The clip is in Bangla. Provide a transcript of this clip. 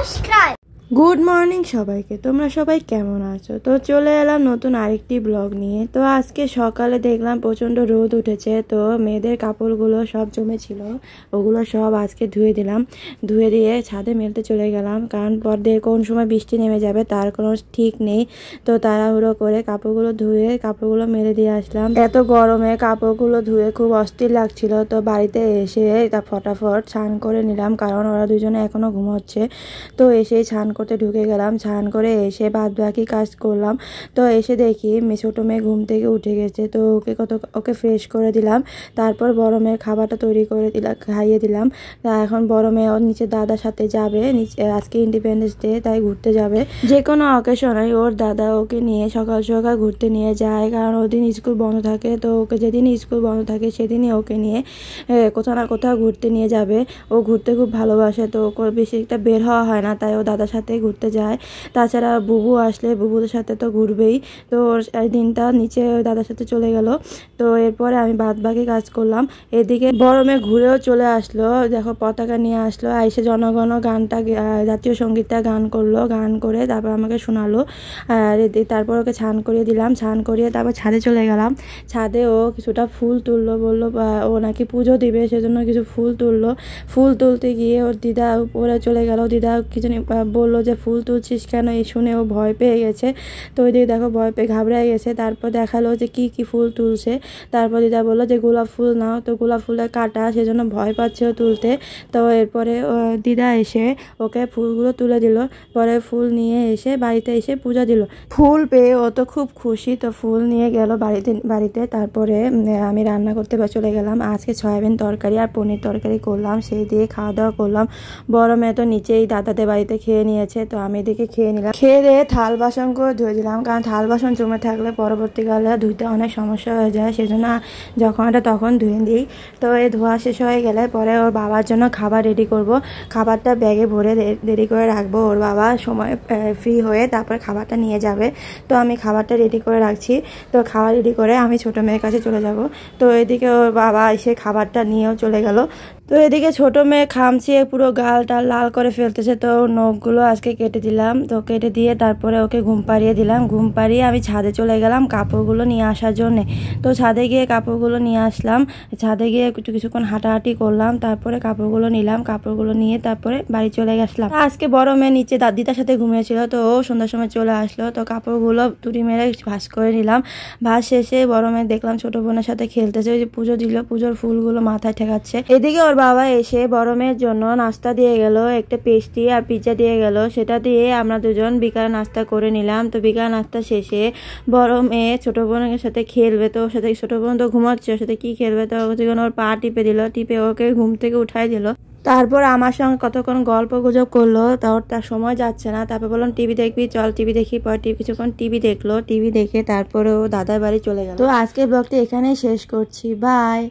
সাবস্ক্রাইব। গুড মর্নিং সবাইকে, তোমরা সবাই কেমন আছো? তো চলে এলাম নতুন আরেকটি ব্লগ নিয়ে। তো আজকে সকালে দেখলাম প্রচণ্ড রোদ উঠেছে, তো মেয়েদের কাপড়গুলো সব জমেছিল, ওগুলো সব আজকে ধুয়ে দিলাম। ধুয়ে দিয়ে ছাদে মেলতে চলে গেলাম, কারণ পরদের কোন সময় বৃষ্টি নেমে যাবে তার কোনো ঠিক নেই। তো তাড়াহুড়ো করে কাপড়গুলো ধুয়ে কাপড়গুলো মেলে দিয়ে আসলাম। এত গরমে কাপড়গুলো ধুয়ে খুব অস্থির লাগছিল। তো বাড়িতে এসে তা ফটাফট স্নান করে নিলাম, কারণ ওরা দুজনে এখনও ঘুমোচ্ছে। তো এসেই স্নান করতে ঢুকে গেলাম। স্নান করে এসে বাদ বাকি কাজ করলাম। তো এসে দেখি ছোটো মেয়ে ঘুম থেকে উঠে গেছে, তো ওকে ফ্রেশ করে দিলাম। তারপর বড় মেয়ের খাবারটা তৈরি করে খাইয়ে দিলাম। এখন বড় মেয়ে ওর নিচে দাদার সাথে যাবে, আজকে ইন্ডিপেন্ডেন্স ডে, তাই ঘুরতে যাবে। যে কোনো অকেশনে ওর দাদা ওকে নিয়ে সকাল সকাল ঘুরতে নিয়ে যায়, কারণ ওদিন স্কুল বন্ধ থাকে। তো ওকে যেদিন স্কুল বন্ধ থাকে সেদিনই ওকে নিয়ে কোথাও না কোথাও ঘুরতে নিয়ে যাবে। ও ঘুরতে খুব ভালোবাসে, তো ওকে বেশি একটা বের হওয়া হয় না, তাই ও দাদার সাথে ঘুরতে যায়। তাছাড়া বুবু আসলে বুবুদের সাথে তো ঘুরবেই। তো এই দিনটা নিচে দাদার সাথে চলে গেল। তো এরপরে আমি বাদ বাকি কাজ করলাম। এদিকে বড় মেয়ে ঘুরেও চলে আসলো, দেখো পতাকা নিয়ে আসলো। আইসে জনগণ গানটা, জাতীয় সঙ্গীতটা গান করলো, গান করে তারপর আমাকে শোনালো। আর তারপর ওকে স্নান করিয়ে দিলাম। স্নান করিয়ে তারপর ছাদে চলে গেলাম। ছাদে ও কিছুটা ফুল তুললো, বললো ও নাকি পুজো দিবে, সেজন্য কিছু ফুল তুললো। ফুল তুলতে গিয়ে ওর দিদা উপরে চলে গেল। দিদা কিছু বললো যে ফুল তুলছিস কেন, এই শুনে ও ভয় পেয়ে গেছে। তো ওই দিকে দেখো ভয় পেয়ে ঘাবড়ে গেছে। তারপর দেখালো যে কি কি ফুল তুলছে। তারপর দিদা বললো যে গোলাপ ফুল নাও। তো গোলাপ ফুলের কাটা, সেজন্য ভয় পাচ্ছে ও তুলতে। তো এরপরে দিদা এসে ওকে ফুলগুলো তুলে দিল। পরে ফুল নিয়ে এসে বাড়িতে এসে পূজা দিল। ফুল পেয়ে ও তো খুব খুশি। তো ফুল নিয়ে গেল বাড়িতে। তারপরে আমি রান্না করতে চলে গেলাম। আজকে সয়াবিন তরকারি আর পনির তরকারি করলাম, সেই দিয়ে খাওয়া দাওয়া করলাম। বড় মেয়ে তো নিচেই দাদাদের বাড়িতে খেয়ে নিয়েছে, তো আমি এদিকে খেয়ে নিলাম। খেয়ে দিয়ে থাল বাসন করে ধুয়ে দিলাম, কারণ থাল বাসন জমে থাকলে পরবর্তীকালে ধুইতে অনেক সমস্যা হয়ে যায়, সেজন্য যখন এটা তখন ধুয়ে দিই। তো এই ধোয়া শেষ হয়ে গেলে পরে ওর বাবার জন্য খাবার রেডি করব। খাবারটা ব্যাগে ভরে রেডি করে রাখবো, ওর বাবা সময় ফ্রি হয়ে তারপর খাবারটা নিয়ে যাবে। তো আমি খাবারটা রেডি করে রাখছি। তো খাবার রেডি করে আমি ছোটো মেয়ের কাছে চলে যাব। তো এদিকে ওর বাবা এসে খাবারটা নিয়েও চলে গেল। তো এদিকে ছোটো মেয়ে খামচিয়ে পুরো গালটা লাল করে ফেলতেছে। তো নখগুলো আজকে কেটে দিলাম। তো কেটে দিয়ে তারপরে ওকে ঘুম পাড়িয়ে দিলাম। ঘুম পাড়িয়ে আমি ছাদে চলে গেলাম কাপড়গুলো নিয়ে আসার জন্যে। তো ছাদে গিয়ে কাপড়গুলো নিয়ে আসলাম। ছাদে গিয়ে কিছুক্ষণ হাঁটাহাঁটি করলাম, তারপরে কাপড়গুলো নিলাম। কাপড়গুলো নিয়ে তারপরে বাড়ি চলে গেছিলাম। আজকে বড় মেয়ে নিচে দাদিটার সাথে ঘুমিয়েছিল, তো ও সন্ধ্যার সময় চলে আসলো। তো কাপড়গুলো তুড়ি মেরে ভাঁজ করে নিলাম। ভাঁজ শেষে বড় মেয়ে দেখলাম ছোটো বোনের সাথে খেলতেছে। ওই যে পুজো দিল, পুজোর ফুলগুলো মাথায় ঠেকাচ্ছে। এদিকে ওর বাবা এসে বড় মেয়ের জন্য নাস্তা দিয়ে গেল, একটা পেস্ট্রি আর পিৎজা দিয়ে গেল। সেটা দিয়ে আমরা দুজন বিকাল নাস্তা করে নিলাম। তো বিকাল নাস্তা শেষে বড় মেয়ে ছোটো বোনের সাথে খেলবে। তো ওর সাথে ছোটো বোন তো ঘুমাচ্ছে, ওর সাথে কি খেলবে। তো ওর পা টিপে দিল, টিপে ওকে ঘুম থেকে উঠাই দিল। তারপর আমার সঙ্গে কতক্ষণ গল্প গুজব করলো। তার সময় যাচ্ছে না। তারপর বললাম টিভি দেখবি, চল টিভি দেখি। পর কিছুক্ষণ টিভি দেখলো। টিভি দেখে তারপরে ও দাদার বাড়ি চলে গেল। তো আজকের ব্লগটি এখানেই শেষ করছি। বাই।